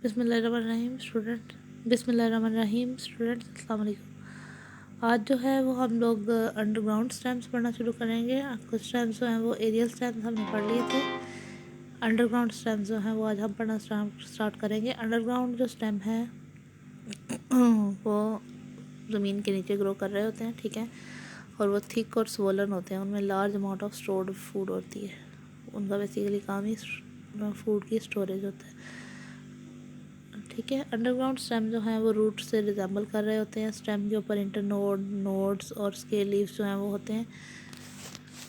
बिस्मिल्लाहिर्रहमानिर्रहीम स्टूडेंट्स अस्सलाम वालेकुम। आज जो है वो हम लोग अंडरग्राउंड स्टैम्प्स पढ़ना शुरू करेंगे। कुछ स्टैम्प्स जो हैं वो एरियल स्टैम्प्स हमने पढ़ लिए थे। अंडरग्राउंड स्टैम्प्स जो हैं वो आज हम पढ़ना स्टार्ट करेंगे। अंडरग्राउंड जो स्टैम्प हैं वो ज़मीन के नीचे ग्रो कर रहे होते हैं, ठीक है, और वो थिक और स्वोलन होते हैं। उनमें large amount of stored food होती है। उनका बेसिकली काम ही फूड की स्टोरेज होता है, ठीक है। अंडरग्राउंड स्टेम जो हैं वो रूट से रिजेंबल कर रहे होते हैं। स्टेम के ऊपर इंटरनोड, नोड्स और स्केल लीव्स जो हैं वो होते हैं,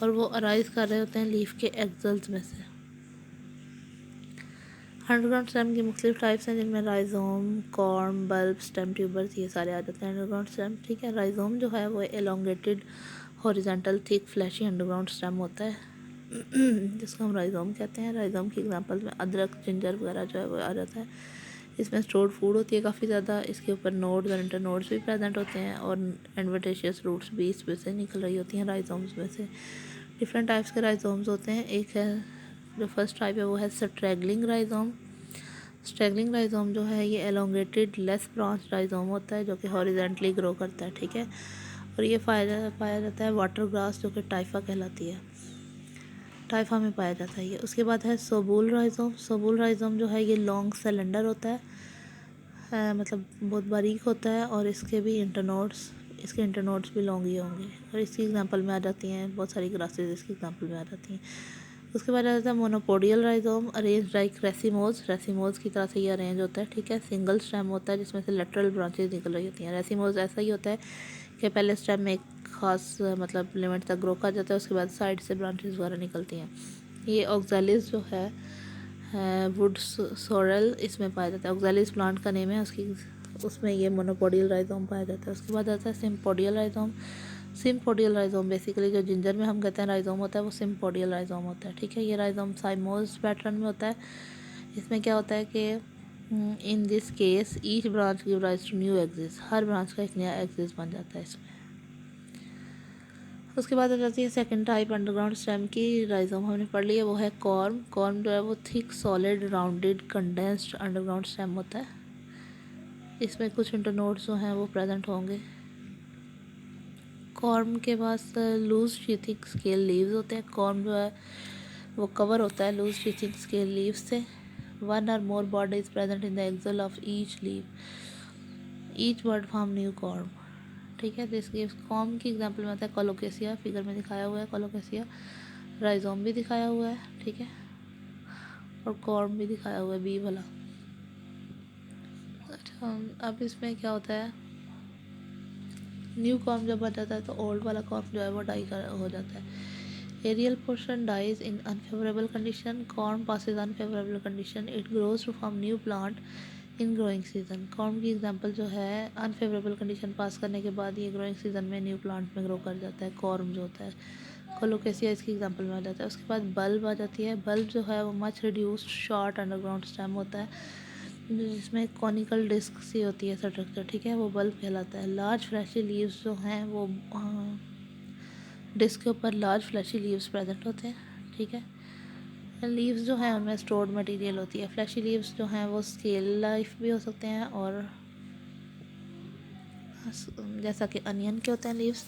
और वो अराइज कर रहे होते हैं लीफ के एक्सल्स में से। अंडरग्राउंड स्टेम की मुख्तलिफ टाइप्स हैं, जिनमें rhizome, corm, bulb, stem tubers, ये सारे आ जाते हैं अंडरग्राउंड स्टेम, ठीक है। राइजोम जो है वो elongated horizontal thick fleshy underground stem होता है जिसको हम राइजोम कहते हैं। राइजोम की एग्जांपल में अदरक, जिंजर वगैरह जो है वो आ जाता है। इसमें स्टोर्ड फूड होती है काफ़ी ज़्यादा। इसके ऊपर नोड्स और इंटरनोड्स भी प्रेजेंट होते हैं, और एडवेंटेशियस रूट्स भी इसमें से निकल रही होती हैं राइजोम्स में से। डिफरेंट टाइप्स के राइजोम्स होते हैं। एक है जो फर्स्ट टाइप है वो है स्ट्रैगलिंग राइजोम। स्ट्रैगलिंग राइजोम जो है ये एलोंगेटेड लेस ब्रांच राइजोम होता है, जो कि हॉरिजेंटली ग्रो करता है, ठीक है। और ये पाया जाता है वाटर ग्रास, जो कि टाइफा कहलाती है, टाइफा में पाया जाता है ये। उसके बाद है सोबुल राइजोम। सोबुल राइजोम जो है ये लॉन्ग सिलेंडर होता है, मतलब बहुत बारीक होता है, और इसके इंटरनोड्स भी लॉन्ग ही होंगे, और इसकी एग्जांपल में आ जाती हैं बहुत सारी ग्रासेस, इसकी एग्जांपल में आ जाती हैं। उसके बाद आ जाता है monopodial rhizome, arrange like racemose की तरह से ये अरेंज होता है, ठीक है। सिंगल स्टेम होता है जिसमें से लेटरल ब्रांचेज निकल रही होती हैं। रेसिमोज ऐसा ही होता है कि पहले स्टेम में एक खास मतलब लिमिट तक ग्रो कर जाता है, उसके बाद साइड से ब्रांचेज वगैरह निकलती हैं। ये ऑक्जेलिस जो है वुड सोरेल इसमें पाया जाता है। ऑक्जेलिस प्लांट का नेम है उसमें ये मोनोपोडियल राइजोम पाया जाता है। उसके बाद आता है sympodial rhizome. Sympodial rhizome basically जो जिंजर में हम कहते हैं राइजोम होता है, वो सिम्पोडियल राइजोम होता है, ठीक है। ये राइजोम साइमोज पैटर्न में होता है। इसमें क्या होता है कि in this case each branch give rise to new axis, हर ब्रांच का एक नया एक्सिस बन जाता है इसमें। उसके बाद आ जाती है सेकंड टाइप अंडरग्राउंड स्टेम की, राइजोम हमने पढ़ लिया, वो है कॉर्म। कॉर्म जो है वो thick solid rounded condensed underground stem होता है। इसमें कुछ इंटरनोड्स जो हैं वो प्रेजेंट होंगे। कॉर्म के पास लूज शीथिंग स्केल लीव्स होते हैं। कॉर्म जो है वो कवर होता है लूज शीथिंग स्केल लीव्स से। One or more bud is present in the axil of each leaf, each bud form new corm, ठीक है। दिस गिव्स कॉर्म की एग्जांपल में आता है कोलोकेसिया, फिगर में दिखाया हुआ है कोलोकेसिया। राइजोम भी दिखाया हुआ है, ठीक है, और कॉर्म भी दिखाया हुआ है बी वाला। अच्छा, अब इसमें क्या होता है, न्यू कॉर्म जब बन जाता है तो ओल्ड वाला कॉर्म जो है वो हो जाता है। Aerial portion dies in unfavourable condition, corm passes unfavourable condition, it grows to form new plant in growing season. Corm की एग्जांपल जो है अनफेवरेबल कंडीशन पास करने के बाद ये ग्रोइंग सीजन में न्यू प्लांट में ग्रो कर जाता है, कॉर्म जो होता है। कोलोकेसिया इसकी एग्जांपल में आ जाता है। उसके बाद बल्ब आ जाती है। बल्ब जो है वो much reduced short underground stem होता है, जिसमें कॉनिकल डिस्क सी होती है स्ट्रक्चर, ठीक है, वो बल्ब कहलाता है। लार्ज फ्लैशी लीव्स जो हैं वो डिस्क के ऊपर लार्ज फ्लैशी लीव्स प्रेजेंट होते हैं, ठीक है। लीव्स जो हैं उनमें स्टोर्ड मटेरियल होती है। फ्लैशी लीव्स जो हैं वो स्केल लाइफ भी हो सकते हैं, और जैसा कि अनियन के होते हैं लीव्स,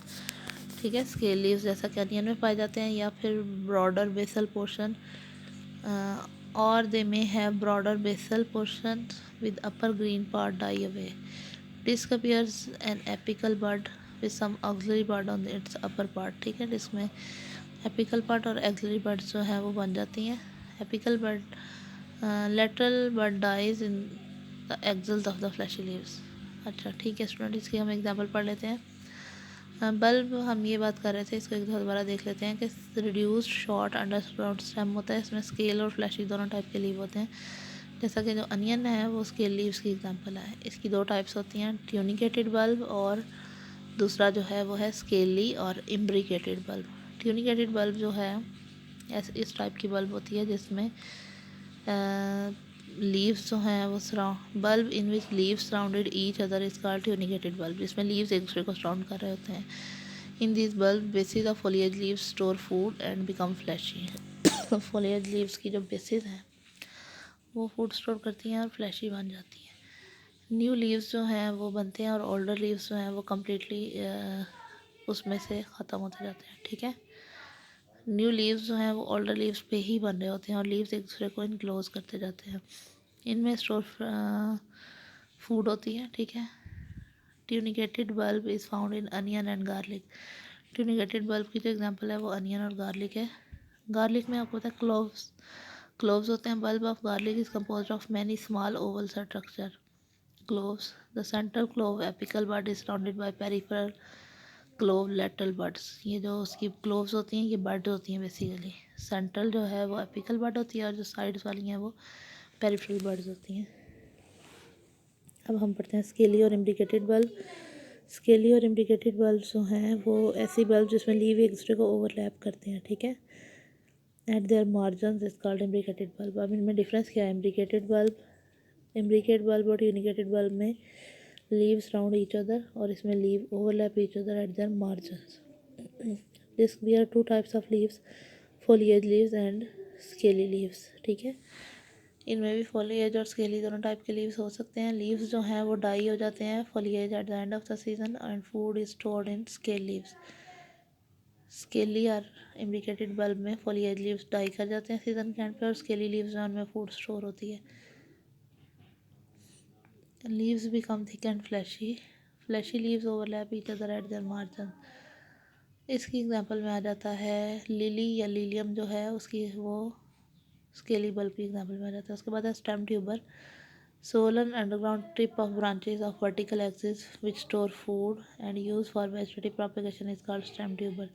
ठीक है, स्केल लीव्स जैसा कि अनियन में पाए जाते हैं, या फिर ब्रॉडर बेसल पोर्शन, और they may have broader basal portion with upper green part die away. Disc appears an apical bud with some axillary bud on its upper part, ठीक है। डिस्क में एपिकल पार्ट और axillary bud जो है वो बन जाती हैं। Apical bud lateral bud dies in the axils of the fleshy leaves. अच्छा, ठीक है स्टूडेंट, इसकी हम एग्जांपल पढ़ लेते हैं। बल्ब हम ये बात कर रहे थे, इसको एक दोबारा देख लेते हैं कि रिड्यूस्ड शॉर्ट अंडरग्राउंड स्टेम होता है। इसमें स्केल और फ्लैशी दोनों टाइप के लीव होते हैं। जैसा कि जो अनियन है वो स्केल लीव्स की एग्जांपल है। इसकी दो टाइप्स होती हैं, ट्यूनिकेटेड बल्ब, और दूसरा जो है वो है स्केली और इम्ब्रिकेटेड बल्ब। ट्यूनिकेटेड बल्ब जो है इस टाइप की बल्ब होती है जिसमें लीव्स जो हैं वो bulb in which leaves surrounded each other is called tunicated bulb, जिसमें लीव्स एक दूसरे को सराउंड कर रहे होते हैं। In this bulb basis of foliage leaves store food and become fleshy. Foliage leaves की जो बेसिस है वो फूड स्टोर करती हैं और फ्लैशी बन जाती हैं। न्यू लीव्स जो हैं वो बनते हैं और ओल्डर लीव्स जो हैं वो कम्प्लीटली उसमें से ख़त्म होते जाते हैं, ठीक है। न्यू लीव्स जो हैं वो ओल्डर लीव्स पे ही बन रहे होते हैं और लीव्स एक दूसरे को इनक्लोज करते जाते हैं। इनमें स्टोर फूड होती है, ठीक है। Tunicated bulb is found in onion and garlic. Tunicated bulb की जो एग्जांपल है वो अनियन और गार्लिक है। गार्लिक में आपको पता है क्लोव्स होते हैं। Bulb of garlic is composed of many small oval structure cloves. The central clove apical bud is surrounded by peripheral clove lateral buds. ये जो उसकी क्लोव्स होती हैं ये बड होती हैं बेसिकली। सेंट्रल जो है वो एपिकल बड होती है और जो साइड्स वाली हैं वो पेरिफेरल बड्स होती हैं। अब हम पढ़ते हैं स्केली और इम्ब्रिकेटेड बल्ब। स्केली और इम्ब्रिकेटेड बल्ब जो हैं वो ऐसी बल्ब जिसमें लीव एक दूसरे को ओवरलैप करते हैं, ठीक है। At their margin is called imbricated bulb. अब इनमें डिफरेंस क्या है? इम्ब्रिकेट बल्ब और यूनिकेटेड बल्ब में लीव्स राउंड ईच अदर और इसमें leave overlap each other at their margin. This bear two types of leaves, foliage leaves and scaly leaves, ठीक है। इनमें भी फोलिएज और स्केली दोनों टाइप के लीव्स हो सकते हैं। लीव्स जो हैं वो डाई हो जाते हैं foliage at the end of the season and food is stored in scale leaves. Scaly और इम्ब्रिकेटेड बल्ब में फोलिएज लीव्स डाई कर जाते हैं सीजन के एंड पे और स्केली लीव्स में उनमें फूड स्टोर होती है। Leaves become thick and fleshy leaves overlap each other at their margin. इसकी एग्जांपल में आ जाता है लिली या लिलियम जो है उसकी वो स्केली बल्ब की एग्जांपल में आ जाता है। उसके बाद है stem tuber, swollen underground tip of branches of vertical axis which store food and use for vegetative propagation is called stem tuber।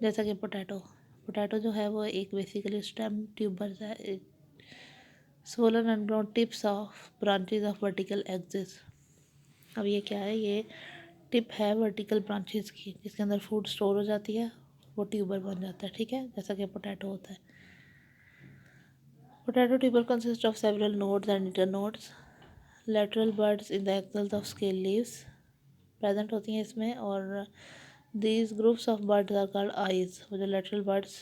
जैसा कि पोटैटो जो है वो एक बेसिकली स्टेम ट्यूबर है। swollen underground tips of branches of vertical axis। अब ये क्या है? ये टिप है वर्टिकल ब्रांचेस की जिसके अंदर फूड स्टोर हो जाती है, वो ट्यूबर बन जाता है, ठीक है, जैसा कि पोटैटो होता है। Potato tuber consist of several nodes and internodes. Lateral buds in the axils of scale leaves present होती हैं इसमें और these groups of buds are called eyes. वो जो लेटरल बर्ड्स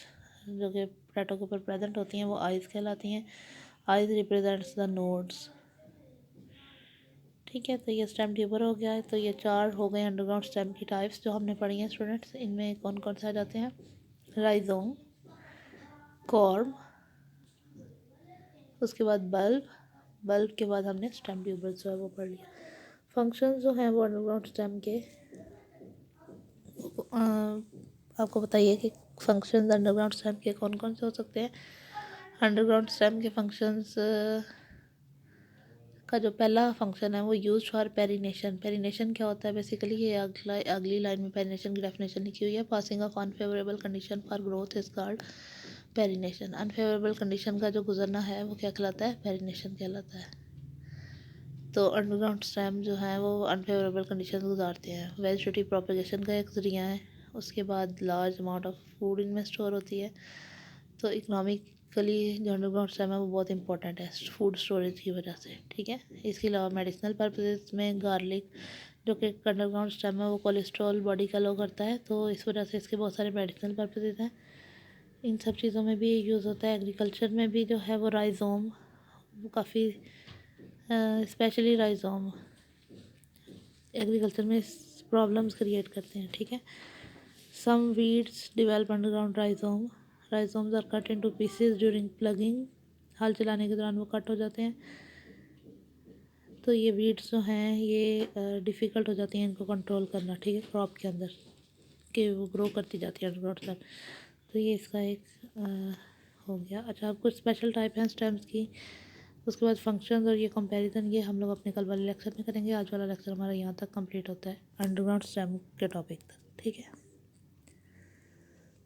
जो कि पोटैटो के ऊपर प्रेजेंट होती हैं वो आइज कहलाती हैं। आइज रिप्रेजेंट्स द नोड्स, ठीक है। तो ये स्टेम ट्यूबर हो गया है। तो ये 4 हो गए अंडरग्राउंड स्टेम की टाइप्स जो हमने पढ़ी हैं स्टूडेंट्स। इनमें कौन कौन से आ जाते हैं? राइजोम, कॉर्म, उसके बाद बल्ब के बाद हमने स्टेम ट्यूबर जो है वो पढ़ लिया। फंक्शन जो हैं वो अंडरग्राउंड स्टेम के आपको बताइए कि फंक्शंस अंडरग्राउंड स्टेम के कौन कौन से हो सकते हैं। अंडरग्राउंड स्टेम के फंक्शंस का जो पहला फंक्शन है वो यूज फॉर पेरिनेशन। पेरिनेशन क्या होता है? बेसिकली ये अगली लाइन में पेरिनेशन की डेफिनेशन लिखी हुई है। Passing of unfavourable condition for growth is called perennation. Unfavourable condition का जो गुजरना है वो क्या कहलाता है? पेरिनेशन कहलाता है। तो अंडरग्राउंड स्टेम जो है वो अनफेवरेबल कंडीशन गुजारते हैं। वेजिटेटिव प्रोपेगेशन का एक ज़रिया है। उसके बाद लार्ज अमाउंट ऑफ फूड इनमें स्टोर होती है। तो इकोनॉमिकली जो अंडरग्राउंड स्टेम है वो बहुत इंपॉर्टेंट है फूड स्टोरेज की वजह से, ठीक है। इसके अलावा मेडिसिनल पर्पसेस में गार्लिक जो कि अंडरग्राउंड स्टेम है वो कोलेस्ट्रॉल बॉडी का लो करता है, तो इस वजह से इसके बहुत सारे मेडिसिनल पर्पसेस हैं। इन सब चीज़ों में भी यूज़ होता है। एग्रीकल्चर में भी जो है वो राइजोम वो काफ़ी स्पेशली राइजोम एग्रीकल्चर में प्रॉब्लम्स क्रिएट करते हैं, ठीक है। Some weeds develop underground rhizomes are cut into pieces during ploughing. हल चलाने के दौरान वो कट हो जाते हैं। तो ये वीड्स जो हैं ये डिफ़िकल्ट हो जाती हैं इनको कंट्रोल करना, ठीक है, क्रॉप के अंदर कि वो ग्रो करती जाती है अंडरग्राउंड स्टेम। तो ये इसका एक हो गया। अच्छा, अब कुछ स्पेशल टाइप हैं स्टेम्स की। उसके बाद फंक्शंस और ये कंपैरिजन ये हम लोग अपने कल वाले लेक्चर में करेंगे। आज वाला लेक्चर हमारा यहाँ तक कंप्लीट होता है अंडरग्राउंड स्टेम के टॉपिक तक, ठीक है।